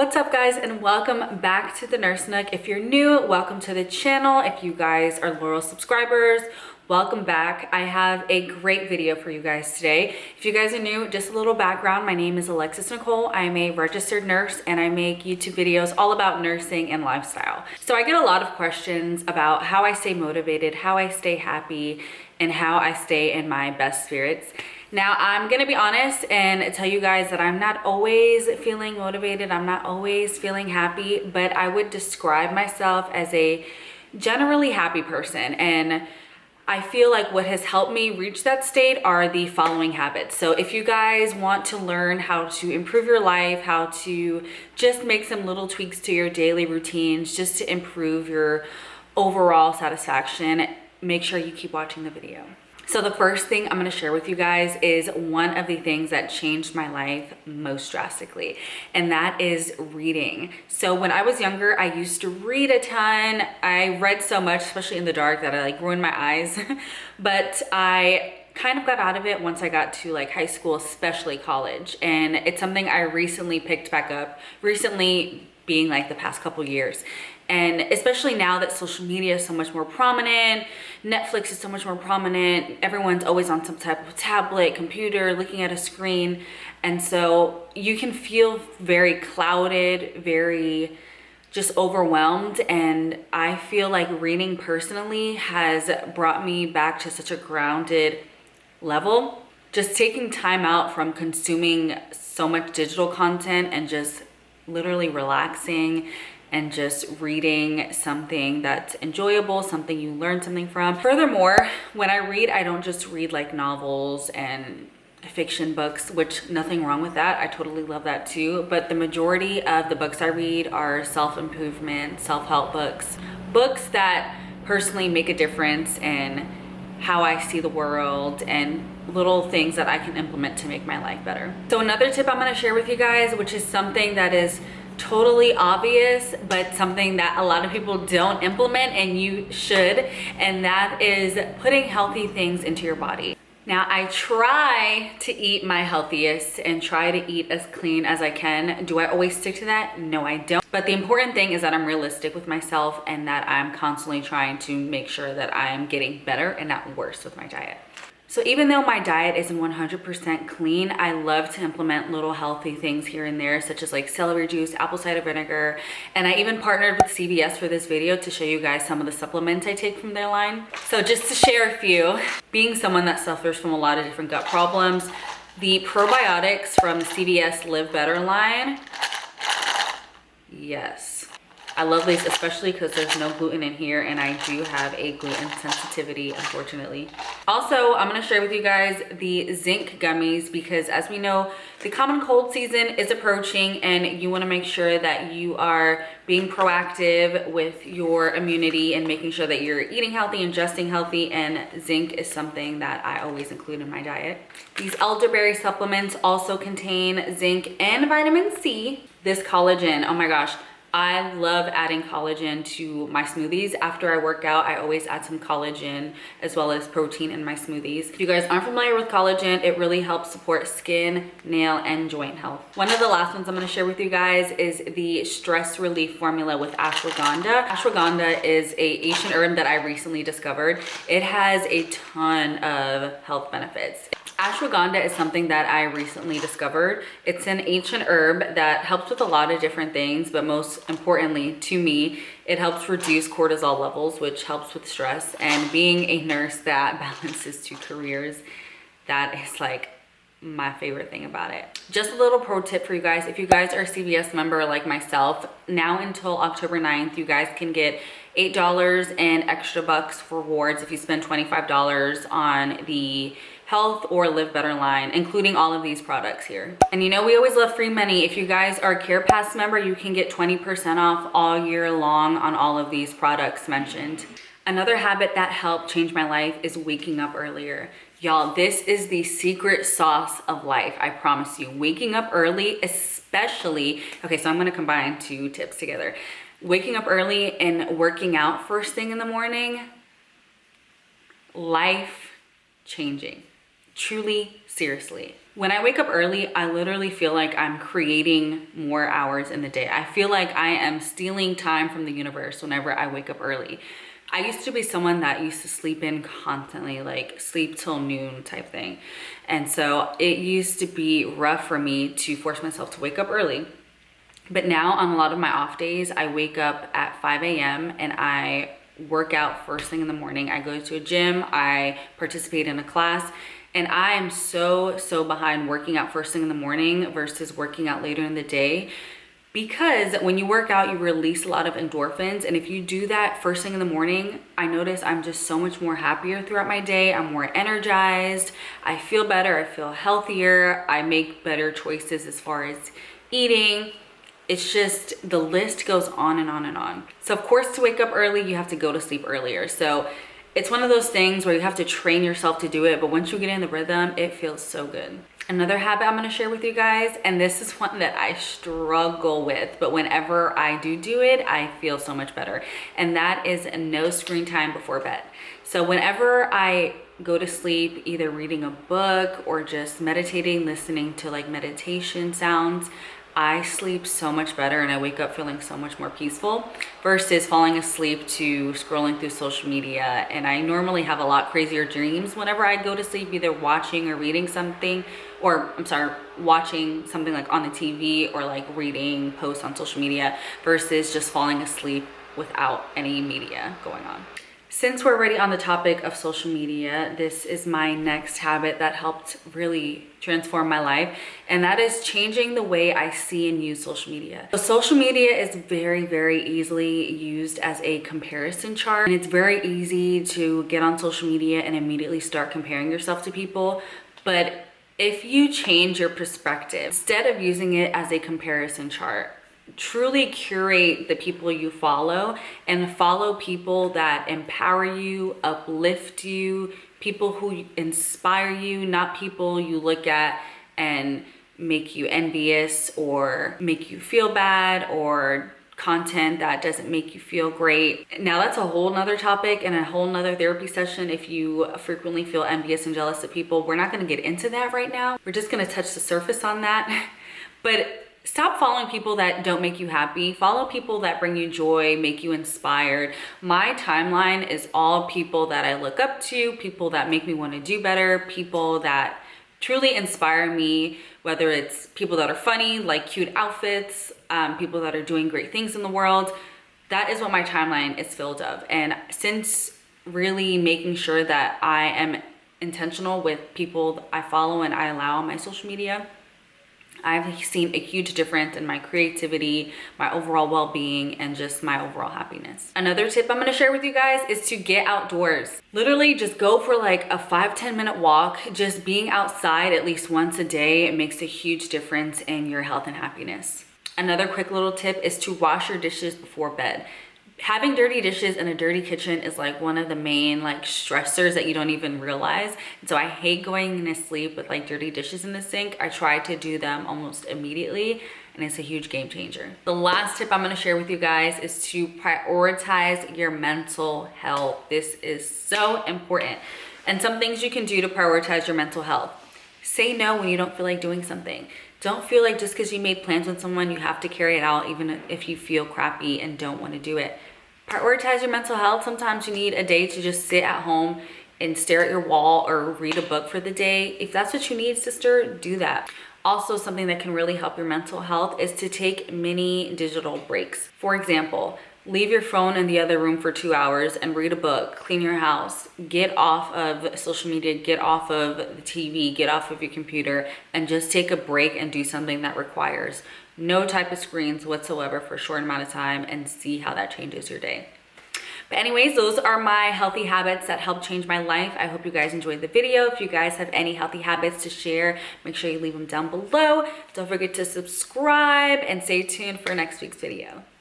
What's up guys, and welcome back to the Nurse Nook. If you're new, welcome to the channel. If you guys are loyal subscribers, welcome back. I have a great video for you guys today. If you guys are new, just a little background. My name is Alexis Nicole. I am a registered nurse and I make YouTube videos all about nursing and lifestyle. So I get a lot of questions about how I stay motivated, how I stay happy, and how I stay in my best spirits. Now, I'm gonna be honest and tell you guys that I'm not always feeling motivated. I'm not always feeling happy, but I would describe myself as a generally happy person. And I feel like what has helped me reach that state are the following habits. So if you guys want to learn how to improve your life, how to just make some little tweaks to your daily routines, just to improve your overall satisfaction, make sure you keep watching the video. So the first thing I'm gonna share with you guys is one of the things that changed my life most drastically, and that is reading. So when I was younger, I used to read a ton. I read so much, especially in the dark, that I ruined my eyes. But I kind of got out of it once I got to high school, especially college. And it's something I recently picked back up, recently being the past couple years. And especially now that social media is so much more prominent, Netflix is so much more prominent, everyone's always on some type of tablet, computer, looking at a screen. And so you can feel very clouded, very just overwhelmed. And I feel like reading personally has brought me back to such a grounded level. Just taking time out from consuming so much digital content and just literally relaxing and just reading something that's enjoyable, something you learn something from. Furthermore, when I read, I don't just read novels and fiction books, which nothing wrong with that. I totally love that too. But the majority of the books I read are self-improvement, self-help books. Books that personally make a difference in how I see the world and little things that I can implement to make my life better. So another tip I'm gonna share with you guys, which is something that is totally obvious, but something that a lot of people don't implement, and you should, and that is putting healthy things into your body. Now, I try to eat my healthiest and try to eat as clean as I can. Do I always stick to that? No, I don't. But the important thing is that I'm realistic with myself and that I'm constantly trying to make sure that I'm getting better and not worse with my diet. So even though my diet isn't 100% clean, I love to implement little healthy things here and there, such as celery juice, apple cider vinegar. And I even partnered with CVS for this video to show you guys some of the supplements I take from their line. So just to share a few, being someone that suffers from a lot of different gut problems, the probiotics from the CVS Live Better line, yes. I love these, especially because there's no gluten in here, and I do have a gluten sensitivity, unfortunately. Also, I'm gonna share with you guys the zinc gummies, because as we know, the common cold season is approaching, and you wanna make sure that you are being proactive with your immunity and making sure that you're eating healthy, ingesting healthy, and zinc is something that I always include in my diet. These elderberry supplements also contain zinc and vitamin C. This collagen, oh my gosh, I love adding collagen to my smoothies. After I work out, I always add some collagen as well as protein in my smoothies. If you guys aren't familiar with collagen, it really helps support skin, nail, and joint health. One of the last ones I'm gonna share with you guys is the stress relief formula with ashwagandha. Ashwagandha is a Asian herb that I recently discovered. It has a ton of health benefits. Ashwagandha is something that I recently discovered. It's an ancient herb that helps with a lot of different things, but most importantly to me, it helps reduce cortisol levels, which helps with stress. And being a nurse that balances two careers, that is my favorite thing about it. Just a little pro tip for you guys. If you guys are a CVS member like myself, now until October 9th, you guys can get $8 and extra bucks for rewards if you spend $25 on the Health or Live Better line, including all of these products here. And you know, we always love free money. If you guys are a CarePass member, you can get 20% off all year long on all of these products mentioned. Another habit that helped change my life is waking up earlier. Y'all, this is the secret sauce of life, I promise you. Waking up early, especially, okay, so I'm gonna combine two tips together. Waking up early and working out first thing in the morning, life changing. Truly, seriously. When I wake up early, I literally feel like I'm creating more hours in the day. I feel like I am stealing time from the universe whenever I wake up early. I used to be someone that used to sleep in constantly, like sleep till noon type thing. And so it used to be rough for me to force myself to wake up early. But now on a lot of my off days, I wake up at 5 a.m. and I work out first thing in the morning. I go to a gym, I participate in a class, and I am so behind working out first thing in the morning versus working out later in the day. Because when you work out, you release a lot of endorphins. And if you do that first thing in the morning, I notice I'm just so much more happier throughout my day. I'm more energized. I feel better. I feel healthier. I make better choices as far as eating. It's just, the list goes on and on and on. So of course, to wake up early, you have to go to sleep earlier. So it's one of those things where you have to train yourself to do it. But once you get in the rhythm, it feels so good. Another habit I'm gonna share with you guys, and this is one that I struggle with, but whenever I do it, I feel so much better. And that is no screen time before bed. So whenever I go to sleep, either reading a book or just meditating, listening to like meditation sounds, I sleep so much better and I wake up feeling so much more peaceful versus falling asleep to scrolling through social media. And I normally have a lot crazier dreams whenever I go to sleep, either watching or reading something, or watching something like on the TV or like reading posts on social media versus just falling asleep without any media going on. Since we're already on the topic of social media, this is my next habit that helped really transform my life, and that is changing the way I see and use social media. So social media is very easily used as a comparison chart, and it's very easy to get on social media and immediately start comparing yourself to people. But if you change your perspective, instead of using it as a comparison chart, truly curate the people you follow and follow people that empower you, uplift you, people who inspire you, not people you look at and make you envious or make you feel bad, or content that doesn't make you feel great. Now that's a whole nother topic and a whole nother therapy session. If you frequently feel envious and jealous of people, we're not going to get into that right now. We're just going to touch the surface on that. But stop following people that don't make you happy. Follow people that bring you joy, make you inspired. My timeline is all people that I look up to, people that make me want to do better, people that truly inspire me, whether it's people that are funny, like cute outfits, people that are doing great things in the world. That is what my timeline is filled of. And since really making sure that I am intentional with people I follow and I allow on my social media, I've seen a huge difference in my creativity, my overall well-being, and just my overall happiness. Another tip I'm gonna share with you guys is to get outdoors. Literally just go for like a 5-10 minute walk. Just being outside at least once a day, it makes a huge difference in your health and happiness. Another quick little tip is to wash your dishes before bed. Having dirty dishes in a dirty kitchen is like one of the main like stressors that you don't even realize. And so I hate going to sleep with like dirty dishes in the sink. I try to do them almost immediately, and it's a huge game changer. The last tip I'm going to share with you guys is to prioritize your mental health. This is so important. And some things you can do to prioritize your mental health. Say no when you don't feel like doing something. Don't feel like just because you made plans with someone, you have to carry it out, even if you feel crappy and don't want to do it. Prioritize your mental health. Sometimes you need a day to just sit at home and stare at your wall or read a book for the day. If that's what you need, sister, do that. Also, something that can really help your mental health is to take mini digital breaks. For example, leave your phone in the other room for 2 hours and read a book, clean your house, get off of social media, get off of the TV, get off of your computer, and just take a break and do something that requires no type of screens whatsoever for a short amount of time, and see how that changes your day. But anyways, those are my healthy habits that helped change my life. I hope you guys enjoyed the video. If you guys have any healthy habits to share, make sure you leave them down below. Don't forget to subscribe and stay tuned for next week's video.